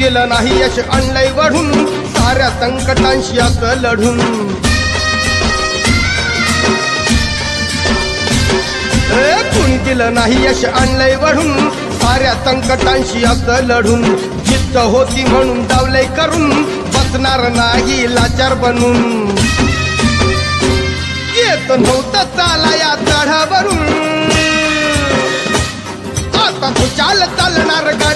दिलं नाही यश आणलंय वढून साऱ्या संकटांशी असं लढून कुणी दिलं नाही यश आणलंय वढून साऱ्या संकटांशी असं लढून जिद्द होती म्हणून डावलंय करून बसणार नाही लाचार बनून येत नव्हतं चाला या चढावरून आता तू चालणार गाडी